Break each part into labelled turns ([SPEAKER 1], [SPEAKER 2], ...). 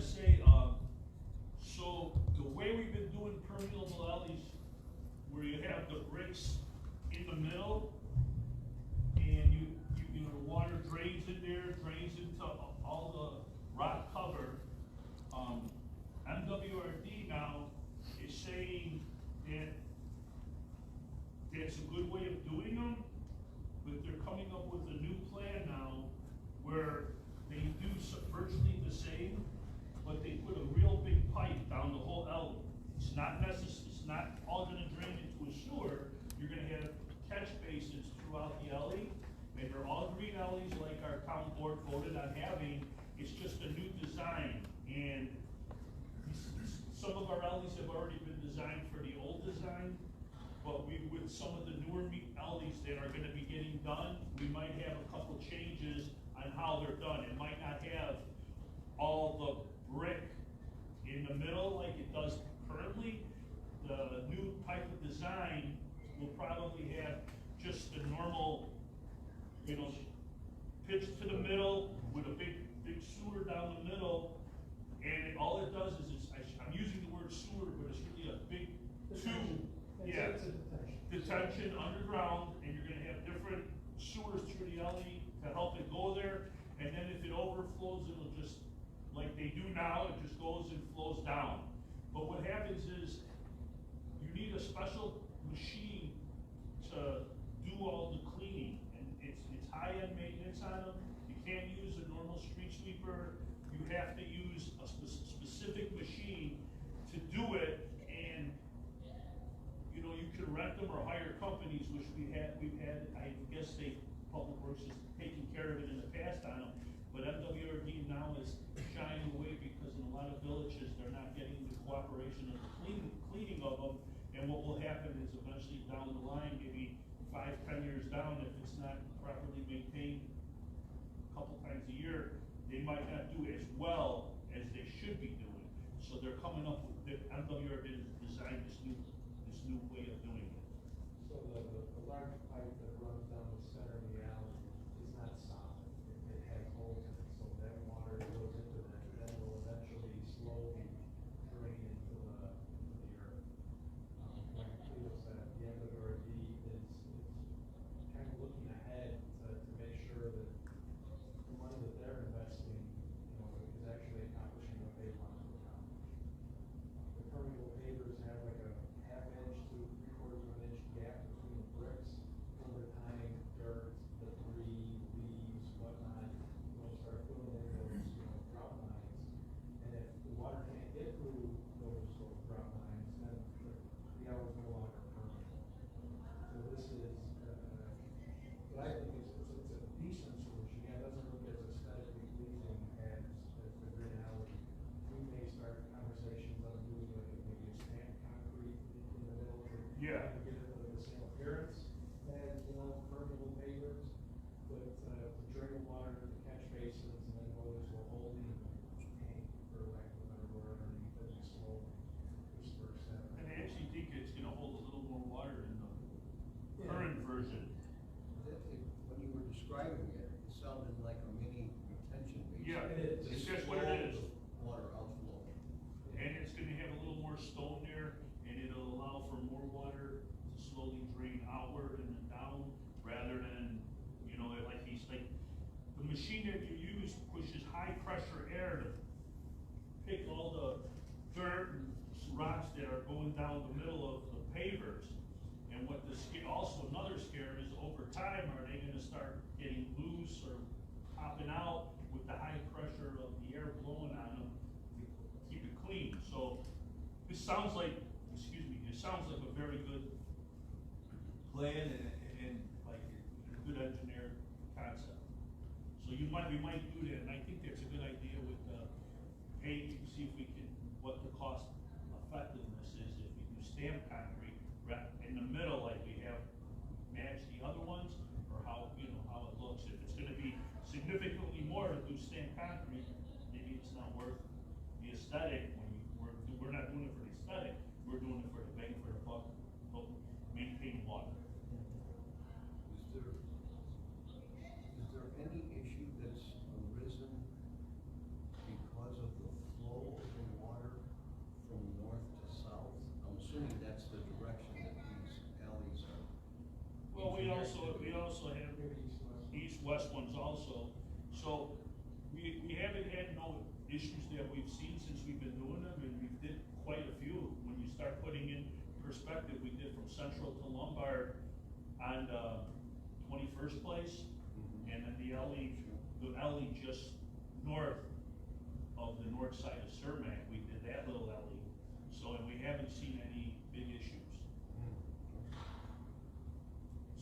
[SPEAKER 1] say, so the way we've been doing permeable alleys, where you have the bricks in the middle, and you know, the water drains in there, drains into all the rock cover. MWRD now is saying that that's a good way of doing them, but they're coming up with a new plan now where they do virtually the same, but they put a real big pipe down the whole alley. It's not necessary, it's not all gonna drain into a sewer. You're gonna have catch basins throughout the alley, and they're all green alleys like our town board voted on having. It's just a new design, and some of our alleys have already been designed for the old design, but with some of the newer alleys that are gonna be getting done, we might have a couple changes on how they're done. It might not have all the brick in the middle like it does currently. The new type of design will probably have just the normal, you know, pitch to the middle with a big sewer down the middle, and all it does is I'm using the word sewer, but it's really a big tube. Yeah, detention underground, and you're gonna have different sewers through the alley to help it go there, and then if it overflows, it'll just, like they do now, it just goes and flows down. But what happens is, you need a special machine to do all the cleaning, and it's high-end maintenance on them. You can't use a normal street sweeper. You have to use a specific machine to do it, and you know, you can rent them or hire companies, which we've had, I guess Public Works is taking care of it in the past on them, but MWRD now is shying away because in a lot of villages, they're not getting the cooperation of the cleaning of them, and what will happen is eventually down the line, maybe 5–10 years down, if it's not properly maintained a couple times a year, they might not do as well as they should be doing. So they're coming up with, MWRD has designed this new way of doing it.
[SPEAKER 2] So the large pipe that runs down the center of the alley is not solid. It has holes in it, so that water goes into that, and then will eventually slowly drain into the earth. Like Cleo said, the MWRD is kind of looking ahead to make sure that the money that they're investing, you know, is actually accomplishing what they want to accomplish. The permeable pavers have like a ½ inch to 3/4 inch gap between the bricks. Over time, dirt, debris, leaves, whatnot, will start filling in those, you know, drop lines. And if the water can't get through those drop lines, then the alley is no longer permeable. So this is, what I think it's a decent solution. Yeah, it doesn't look as aesthetically pleasing as the green alley. We may start conversations on doing like maybe a stamped concrete in the middle to
[SPEAKER 1] Yeah.
[SPEAKER 2] get it the same appearance as, you know, permeable pavers, but to drain the water to the catch basins and then go into a holding tank, for lack of a better word, underneath it and slowly disperse that.
[SPEAKER 1] And I actually think it's gonna hold a little more water than the current version.
[SPEAKER 3] When you were describing it, it sounded like a mini retention basin.
[SPEAKER 1] Yeah,
[SPEAKER 2] It is.
[SPEAKER 1] it's just what it is.
[SPEAKER 3] Water outflow.
[SPEAKER 1] And it's gonna have a little more stone there, and it'll allow for more water to slowly drain outward and then down, rather than, you know, like the machine that you use pushes high pressure air to pick all the dirt and rocks that are going down the middle of the pavers. And what also another scare is, over time, are they gonna start getting loose or popping out with the high pressure of the air blowing on them to keep it clean? So this sounds like, it sounds like a very good plan and like a good engineered concept. So we might do that, and I think that's a good idea with paint, see if we can, what the cost effectiveness is if we do stamped concrete in the middle like we have match the other ones, or how, you know, how it looks. If it's gonna be significantly more to do stamped concrete, maybe it's not worth the aesthetic. We're not doing it for the aesthetic, we're doing it for the bang for the buck, but maintain water.
[SPEAKER 3] Is there any issue that's arisen because of the flow
[SPEAKER 1] east-west ones also. So we haven't had no issues that we've seen since we've been doing them, and we did quite a few. When you start putting in perspective, we did from Central to Lombard on 21st Place, and then the alley just north of the north side of Cermak, we did that little alley. So, and we haven't seen any big issues.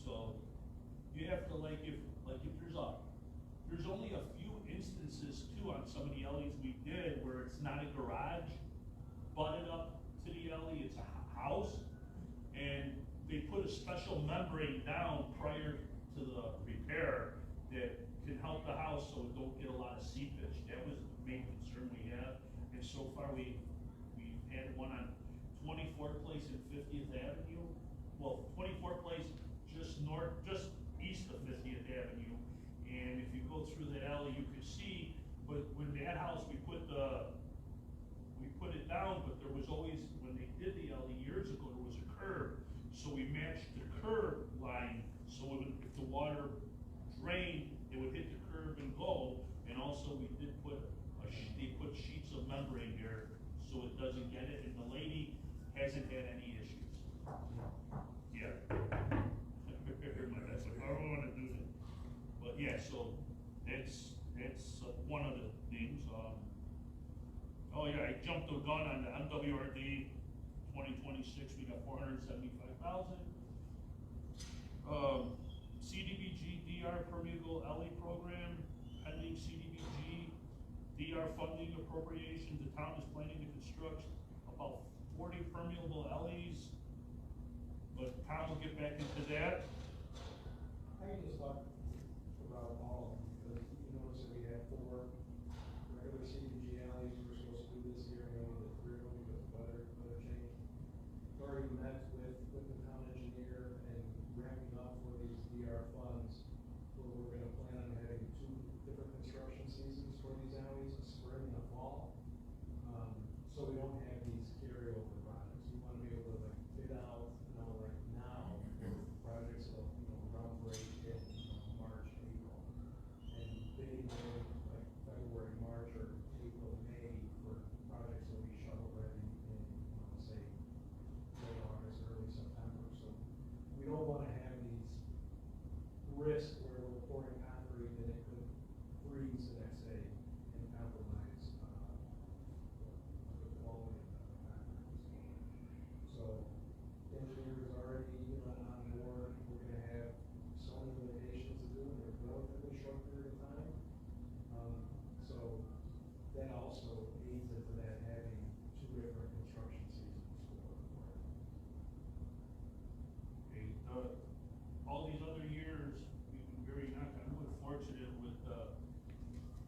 [SPEAKER 1] So, you have to if there's only a few instances too on some of the alleys we did where it's not a garage butted up to the alley, it's a house, and they put a special membrane down prior to the repair that can help the house so it don't get a lot of seepage. That was the main concern we have, and so far we had one on 24th Place and 50th Avenue. Well, 24th Place just east of 50th Avenue, and if you go through that alley, you could see. But when that house, we put it down, but there was always, when they did the alley years ago, there was a curb, so we matched the curb line, so if the water drained, it would hit the curb and go. And also, we did they put sheets of membrane there, so it doesn't get it, and the lady hasn't had any issues. Yeah. I don't want to do that. But yeah, so that's one of the things. Oh yeah, I jumped the gun on the MWRD 2026. We got 475,000. CDBG DR permeable alley program, pending CDBG DR funding appropriation. The town is planning to construct about 40 permeable alleys, but Tom will get back into that.
[SPEAKER 2] I can just talk about all of them, because you notice that we have 4 regular CDBG alleys we were supposed to do this year, and we only did 3 of them because of weather change. We already met with the town engineer and ramping up for these DR funds, where we're gonna plan on having 2 different construction seasons for these alleys, a spring and a fall. So we don't have these carryover projects. We wanna be able to bid out, right now, for projects that, groundbreak in, March, April. And bidding in February, March, or April, May for projects that will be shovel ready in, say, late August, early September. So we don't wanna have these risks where we're pouring concrete and it could freeze the next day and compromise, the quality of the concrete. So engineers already, on board. We're gonna have so many limitations to do in a relatively short period of time. So that also aids into that, having 2 different construction seasons for
[SPEAKER 1] Okay, all these other years, we've been very fortunate with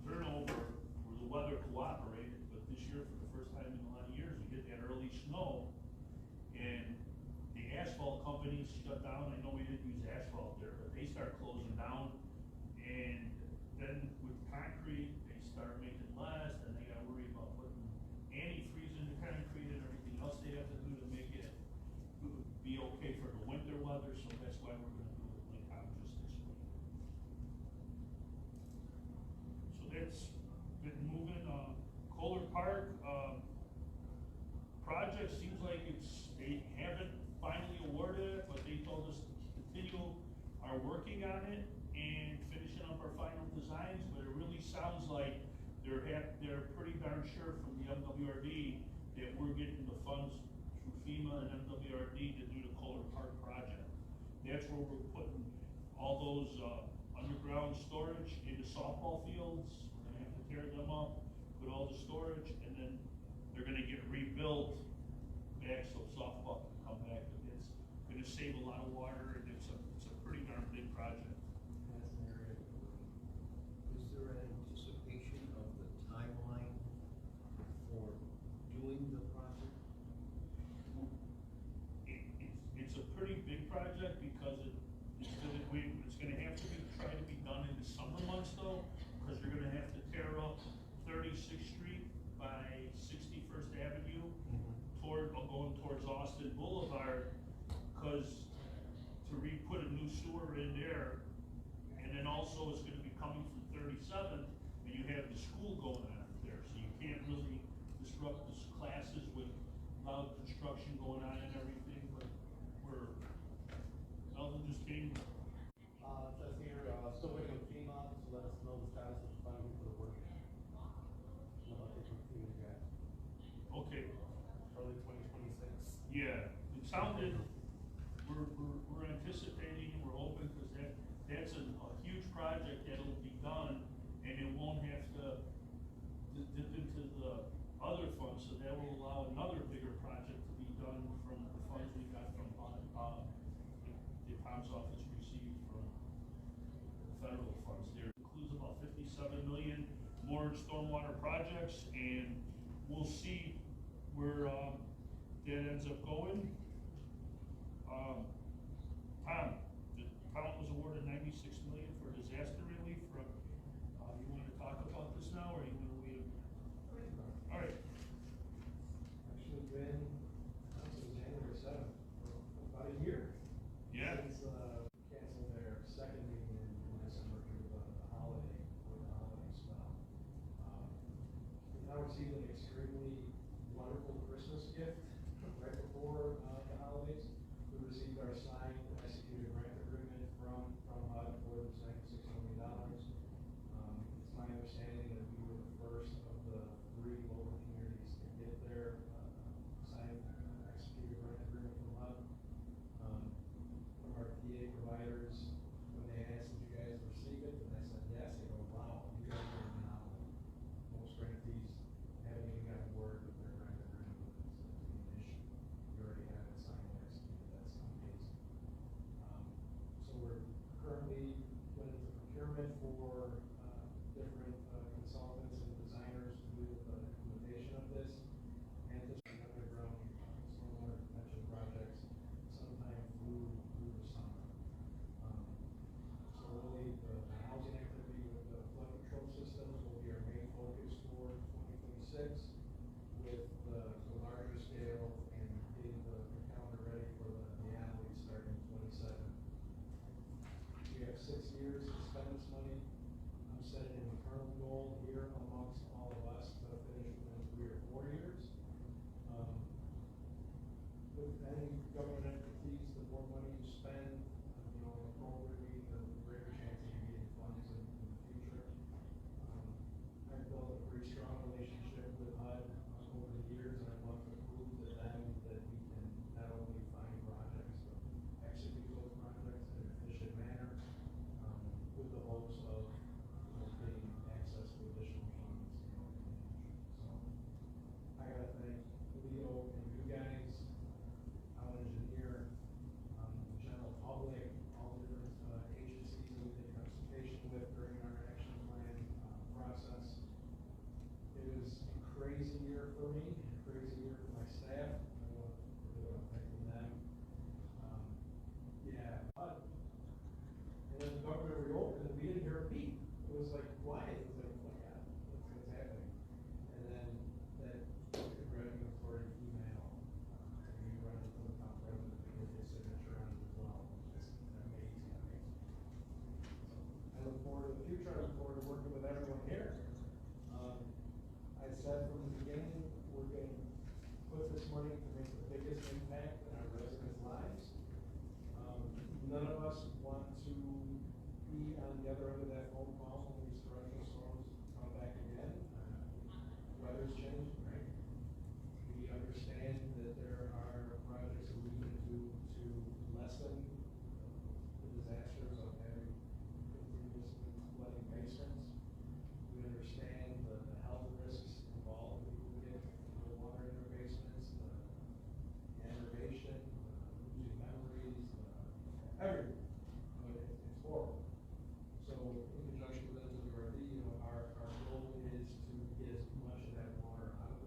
[SPEAKER 1] turnover where the weather cooperated, but this year, for the first time in a lot of years, we hit that early snow, and the asphalt companies shut down. I know we didn't use asphalt there, but they start closing down, and then with concrete, they start making less, and they gotta worry about putting antifreeze in the concrete and everything else they have to do to make it be okay for the winter weather, so that's why we're gonna do it like I'm just explaining. So that's been moving. Kohler Park, project seems like they haven't finally awarded it, but they told us to continue our working on it and finishing up our final designs, but it really sounds like they're pretty darn sure from the MWRD that we're getting the funds through FEMA and MWRD to do the Kohler Park project. That's where we're putting all those underground storage into softball fields. We're gonna have to tear them up, put all the storage, and then they're gonna get rebuilt back so softball can come back. It's gonna save a lot of water, and it's a pretty darn big project.
[SPEAKER 2] That's an area.
[SPEAKER 3] Is there an anticipation of the timeline for doing the project?
[SPEAKER 1] It's a pretty big project because it's gonna have to try to be done in the summer months though, because you're gonna have to tear up 36th Street by 61st Avenue going towards Austin Boulevard, because to put a new sewer in there and And then also it's gonna be coming from 37th, and you have the school going on there, so you can't really disrupt the classes with loud construction going on and everything, but we're, Elton just came.
[SPEAKER 2] Says here, still waiting on FEMA to let us know the status of funding for the work. I'll update you guys.
[SPEAKER 1] Okay,
[SPEAKER 2] Early 2026.
[SPEAKER 1] yeah, it sounded, we're anticipating, we're hoping, because that's a huge project that'll be done, and it won't have to dip into the other funds, so that will allow another bigger project to be done from the funds we got from, the Tom's office received from federal funds. There includes about 57 million more stormwater projects, and we'll see where, that ends up going. Tom, the town was awarded 96 million for disaster relief from, you wanna talk about this now, or you wanna wait? All right.
[SPEAKER 2] Actually been, since January 7th, for about a year.
[SPEAKER 1] Yeah.
[SPEAKER 2] Since, canceled their second meeting in December due to the holiday, or the holiday spell. We now received an extremely wonderful Christmas gift right before, the holidays. We received our signed, executed grant agreement from HUD for this $96 million. It's my understanding that we were the first of the 3 local communities to get their, signed, executed grant agreement from HUD. From our PA providers, when they asked if you guys receive it, and I said yes, they go, wow, you guys are phenomenal. Most grantees haven't even gotten word that their grant agreement is an issue. You already have it signed and executed, that's amazing. So we're currently went into procurement for, different, consultants and designers to do the implementation of this. And this underground, stormwater prevention projects sometime through the summer. So really, the housing activity with the flood control systems will be our main focus for 2026, with the larger scale and getting the calendar ready for the alley starting in 27. We have 6 years to spend this money. I'm setting an internal goal here amongst all of us to finish within 3 or 4 years. With any government entities, the more money you spend, appropriately, the greater chance of you getting funds in the future. I've built a pretty strong relationship with HUD over the years, and I'd love to prove to them that we can not only find projects, but execute those projects in an efficient manner, with the hopes of getting access to additional funds. So I gotta thank Leo and you guys, our engineer, the general public, all the different agencies that we did consultation with during our action plan process. It was a crazy year for me, a crazy year for my staff. I want to thank them. Yeah, but, and then the government reopened and we didn't hear a beep. It was like quiet. It was like, oh my God, what's happening? And then that congratulatory email, and we run it from the top president to get his signature on it as well. It's amazing. So I look forward to the future. I look forward to working with everyone here. I said from the beginning, we're going to put this money to make the biggest impact in our residents' lives. None of us want to be on the other end of that phone call when these torrential storms come back again. Weather's changing, right? We understand that there are projects that we need to do to lessen the disasters of having continuously flooding basements. We understand the health risks involved with people getting the water in their basements, the aggravation, losing memories, everything. It's horrible. So in conjunction with NWRD, our goal is to get as much of that water out of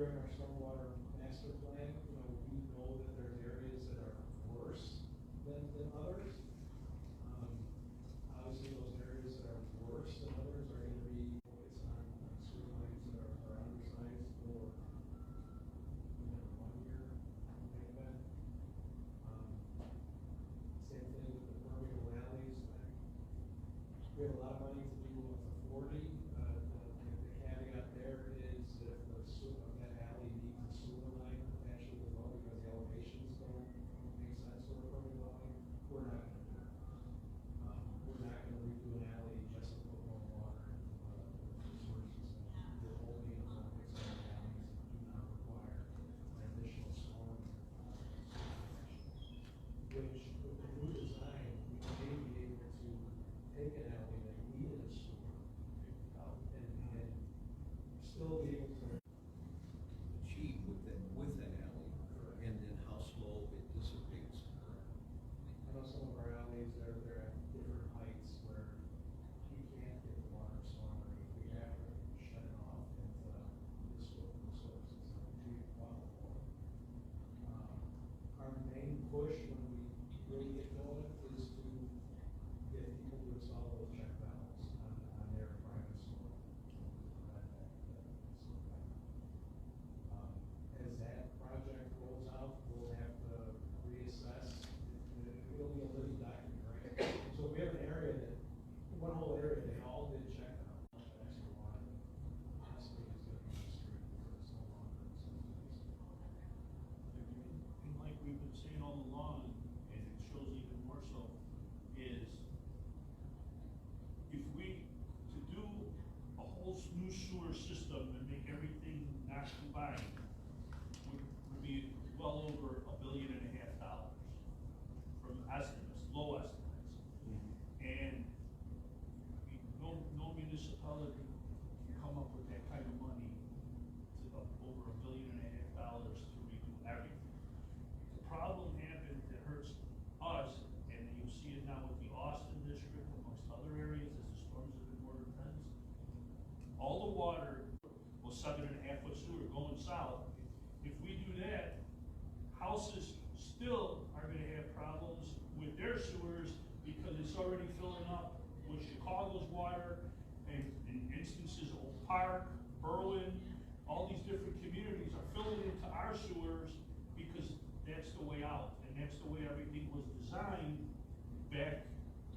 [SPEAKER 2] during our stormwater master plan, we know that there's areas that are worse than others. Obviously, those areas that are worse than others are gonna be focused on sewer lines that are undersized for 1 year, like that. Same thing with the permeable alleys. We have a lot of money to do with the 40. The caveat there is that if the sewer, that alley needs a sewer line attached to the road because the elevations don't make sense for a permeable alley, we're not gonna do it. We're not gonna redo an alley just to put more water into the sewer system. We're only gonna focus on the alleys that do not require an additional storm. Which, with the new design, we may be able to take an alley that needed a sewer, and still be able to.
[SPEAKER 3] Achieve with that alley, and then how slow it dissipates.
[SPEAKER 2] I know some of our alleys, they're at different heights where we can't get the water stronger. We have to shut it off into the source. It's a deep bottle water. Our main push when we really get going is to get people to install those check valves on their private soil. As that project rolls out, we'll have to reassess. It'll be a living document, right? So we have an area that, one whole area, they all did check out. Extra water, honestly, is gonna be the street where it's no longer acceptable.
[SPEAKER 1] And like we've been saying all along, and it shows even more so, is if we, to do a whole new sewer system and make everything not combined, would be well over $1.5 billion from estimates, low estimates. And no municipality can come up with that kind of money to over $1.5 billion to redo everything. The problem happened that hurts us, and you see it now with the Austin district amongst other areas as the storms have been more intense. All the water was 7.5 foot sewer going south. If we do that, houses still are gonna have problems with their sewers because it's already filling up with Chicago's water and in instances Oak Park, Berlin, all these different communities are filling into our sewers because that's the way out, and that's the way everything was designed back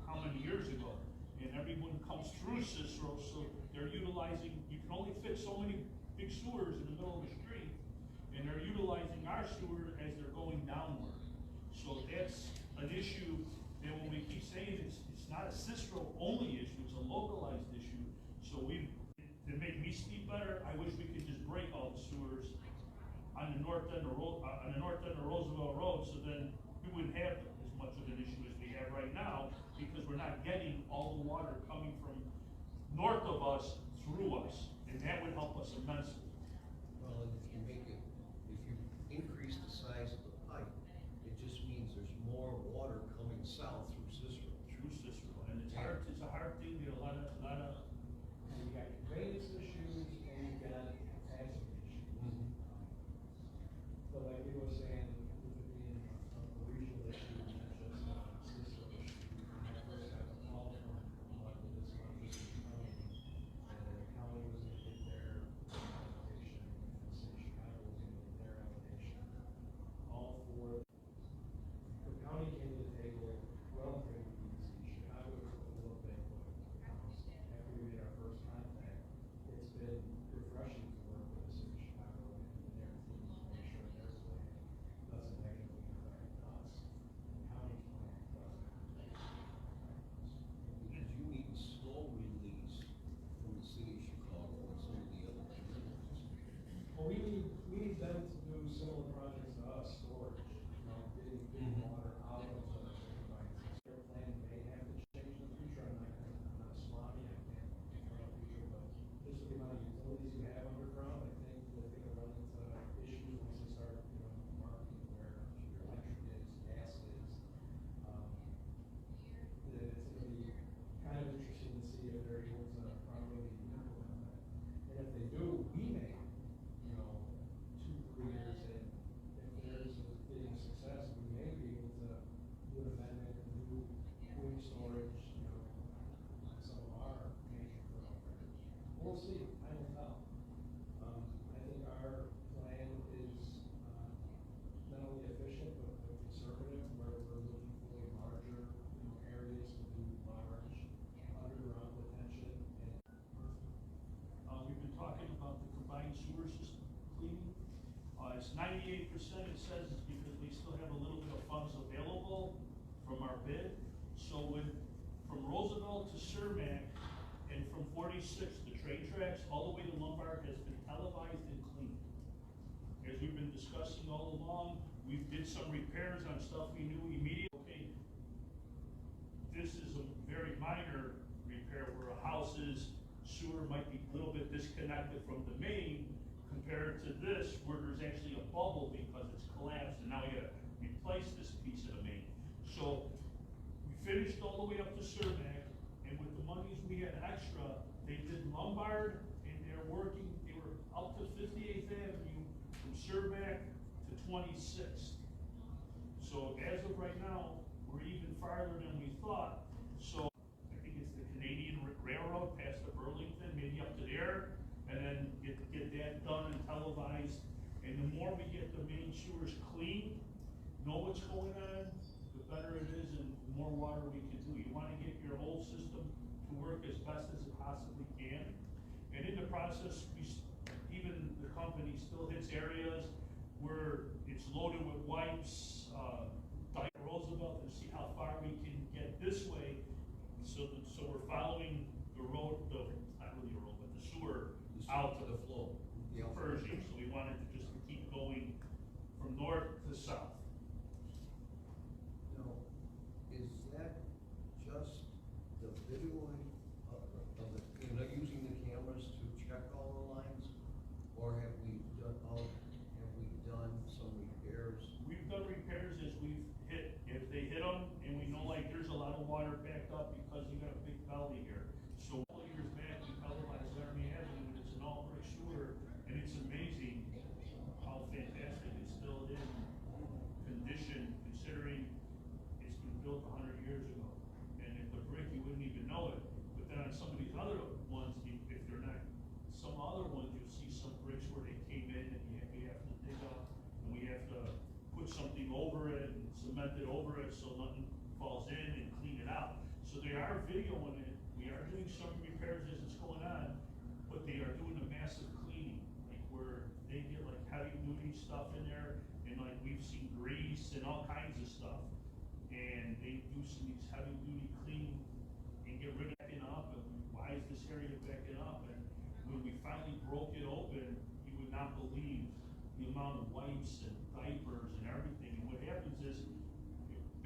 [SPEAKER 1] how many years ago. And everyone comes through Cicero, so they're utilizing, you can only fit so many big sewers in the middle of the street, and they're utilizing our sewer as they're going downward. So that's an issue that when we keep saying it's not a Cicero only issue, it's a localized issue. So to make me sleep better, I wish we could just break all the sewers on the north end of Roosevelt Road, so then we wouldn't have as much of an issue as we have right now, because we're not getting all the water coming from north of us through us, and that would help us immensely.
[SPEAKER 3] Well, and if you increase the size of the pipe, it just means there's more water coming south through Cicero.
[SPEAKER 1] Through Cicero, and it's a hard thing, there are a lot of.
[SPEAKER 2] And you got conveyance issues, and you got capacity issues. But like we were saying, with it being a regional issue, not just a Cicero issue. When I first got the call from this county, and the county was gonna get their allocation, and the city of Chicago was gonna get their allocation. All four, the county came to the table well
[SPEAKER 1] percent it says is because we still have a little bit of funds available from our bid. So from Roosevelt to Cermak and from 46 to train tracks, all the way to Lombard has been televised and cleaned. As we've been discussing all along, we did some repairs on stuff we knew immediately. Okay, this is a very minor repair where a house's sewer might be a little bit disconnected from the main compared to this where there's actually a bubble because it's collapsed and now we gotta replace this piece of the main. So we finished all the way up to Cermak, and with the monies we had extra, they did Lombard and they were up to 58th Avenue from Cermak to 26th. So as of right now, we're even farther than we thought. So I think it's the Canadian Railroad past the Burlington, maybe up to there, and then get that done and televised. And the more we get the main sewers clean, know what's going on, the better it is and the more water we can do. You want to get your whole system to work as best as it possibly can. And in the process, even the company still hits areas where it's loaded with wipes, Roosevelt, and see how far we can get this way. So we're following the road, not really a road, but the sewer out to the flow. Pershing, so we wanted to just keep going from north to south.
[SPEAKER 3] Now, is that just the videoing of the, you know, using the cameras to check all the lines? Or have we done some repairs?
[SPEAKER 1] We've done repairs as we've hit, if they hit them, and we know like there's a lot of water backed up because you got a big valley here. So a couple of years back, we televised Laramie Avenue, and it's an all brick sewer, and it's amazing how fantastic it's still in condition, considering it's been built 100 years ago. And if the brick, you wouldn't even know it. But then on some of these other ones, if they're not, some other ones, you'll see some bricks where they came in and we have to dig up, and we have to put something over it and cement it over it so nothing falls in and clean it out. So they are videoing it. We are doing some repairs as it's going on, but they are doing a massive cleaning, like where they get like heavy duty stuff in there, and like we've seen grease and all kinds of stuff. And they do some these heavy duty cleaning and get rid of backing up, and why is this area backing up? And when we finally broke it open, you would not believe the amount of wipes and diapers and everything. And what happens is,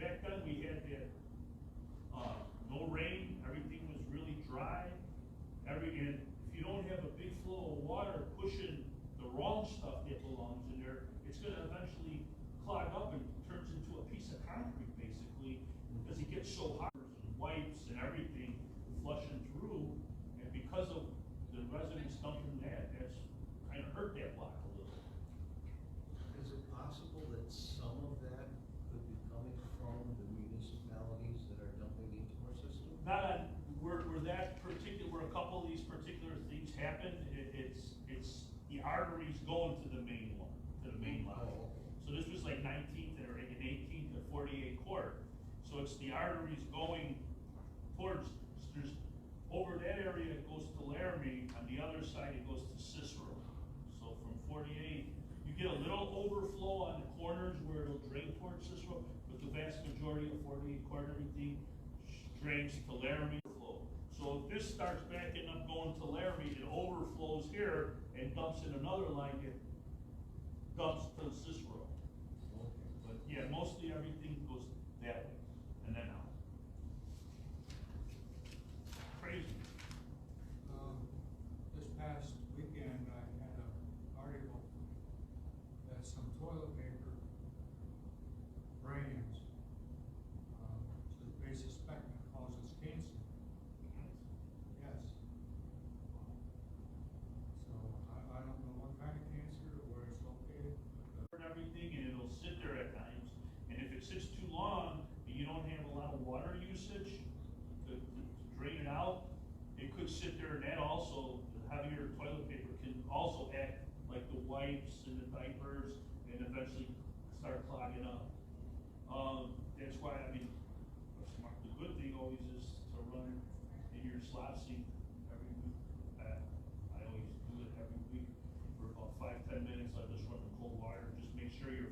[SPEAKER 1] back then we had that, no rain, everything was really dry. And if you don't have a big flow of water pushing the wrong stuff that belongs in there, it's gonna eventually clog up and turns into a piece of concrete basically, because it gets so hot, and wipes and everything flushing through, and because of the residents dumping that's kind of hurt that block a little.
[SPEAKER 3] Is it possible that some of that could be coming from the municipalities that are dumping into our system?
[SPEAKER 1] Not on, where that particular, where a couple of these particular things happened, it's the arteries going to the main one, to the main line.
[SPEAKER 3] Oh, okay.
[SPEAKER 1] So this was like 19th or 18th to 48 court. So it's the arteries going towards, there's, over that area it goes to Laramie, on the other side it goes to Cicero. So from 48, you get a little overflow on the corners where it'll drain towards Cicero, but the vast majority of 48 court, everything drains to Laramie flow. So if this starts backing up going to Laramie, it overflows here and dumps in another line that dumps to Cicero.
[SPEAKER 3] Okay.
[SPEAKER 1] But yeah, mostly everything goes that way and then out. Crazy.
[SPEAKER 4] This past weekend, I had an article that some toilet paper brands, they suspect it causes cancer. Yes. So I don't know what kind of cancer or where it's located.
[SPEAKER 1] And everything, and it'll sit there at times, and if it sits too long, and you don't have a lot of water usage to drain it out, it could sit there, and that also, the heavier toilet paper can also act like the wipes and the diapers, and eventually start clogging up. That's why, I mean, the good thing always is to run in your slop sink every week. I always do it every week for about 5-10 minutes. I just run the cold water, just make sure your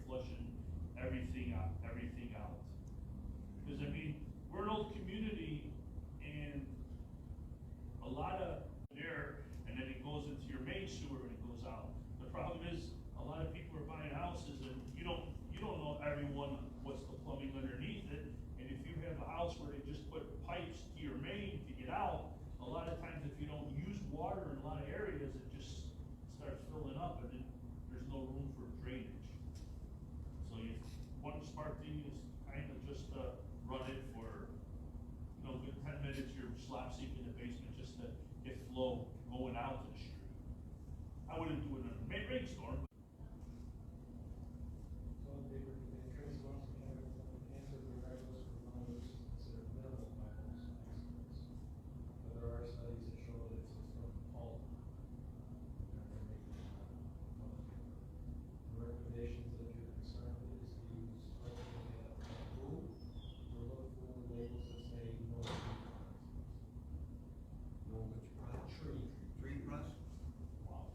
[SPEAKER 1] slop sink in the basement just to get flow going out to the street. I wouldn't do it in a rainstorm.
[SPEAKER 2] So they were, the attorneys want to have it, answer the regardless of the numbers considered minimal by most experts. But there are studies that show that it's from Paul. The recommendations that you're concerned with is to use or look for labels that say no tree products.
[SPEAKER 3] No, which product? Tree products?
[SPEAKER 1] Wow.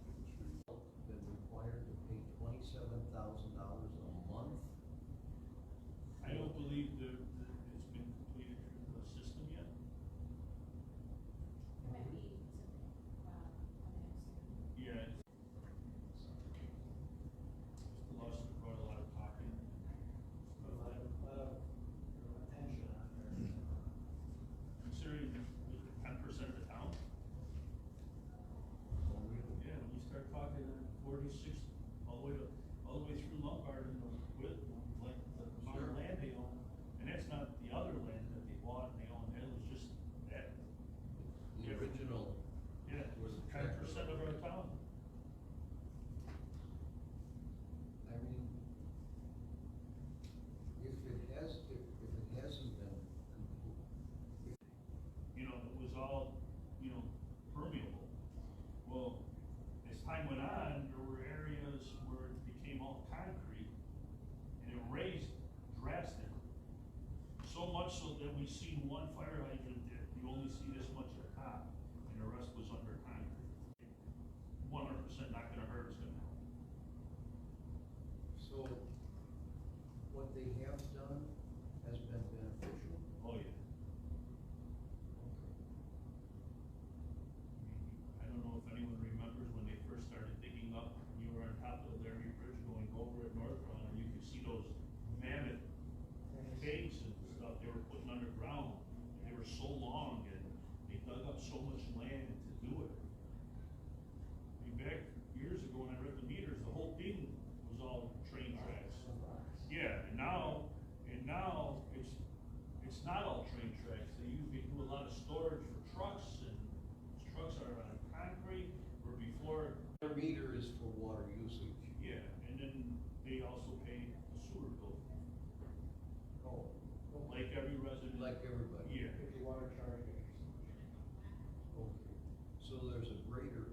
[SPEAKER 3] Been required to pay $27,000 a month?
[SPEAKER 1] I don't believe it's been completed through the system yet.
[SPEAKER 5] There might be something, on the
[SPEAKER 1] Yeah. The lawsuit brought a lot of talking.
[SPEAKER 2] A lot of, attention on there.
[SPEAKER 1] Considering 10% of the town.
[SPEAKER 3] Oh, really?
[SPEAKER 1] Yeah, when you start talking 46, all the way through Lombard and the width, like the amount
[SPEAKER 3] Sure.
[SPEAKER 1] of land they own. And that's not the other land that they bought and they own, that was just that.
[SPEAKER 3] The original.
[SPEAKER 1] Yeah, it was 10% of our town.
[SPEAKER 3] I mean, if it hasn't been complete,
[SPEAKER 1] You know, it was all, permeable. Well, as time went on, there were areas where it became all concrete and it raised drastically. So much so that we seen one fire hydrant that you only see this much at the top and the rest was under concrete. 100% not gonna hurt, it's gonna help.
[SPEAKER 3] so what they have done has been beneficial.
[SPEAKER 1] Oh, yeah. I don't know if anyone remembers when they first started digging up, you were on top of the Laramie Bridge going over at Northbound, and you could see those mammoth caves and stuff they were putting underground. And they were so long and they dug up so much land to do it. I mean, back years ago when I read the meters, the whole thing was all train tracks. Yeah, and now it's not all train tracks. They do a lot of storage for trucks and trucks are on concrete, where before,
[SPEAKER 3] Their meter is for water usage.
[SPEAKER 1] yeah, and then they also pay the sewer bill,
[SPEAKER 3] Oh,
[SPEAKER 1] like every resident.
[SPEAKER 3] like everybody.
[SPEAKER 1] Yeah,
[SPEAKER 2] If you water charge, if you're.
[SPEAKER 3] Okay, so there's a greater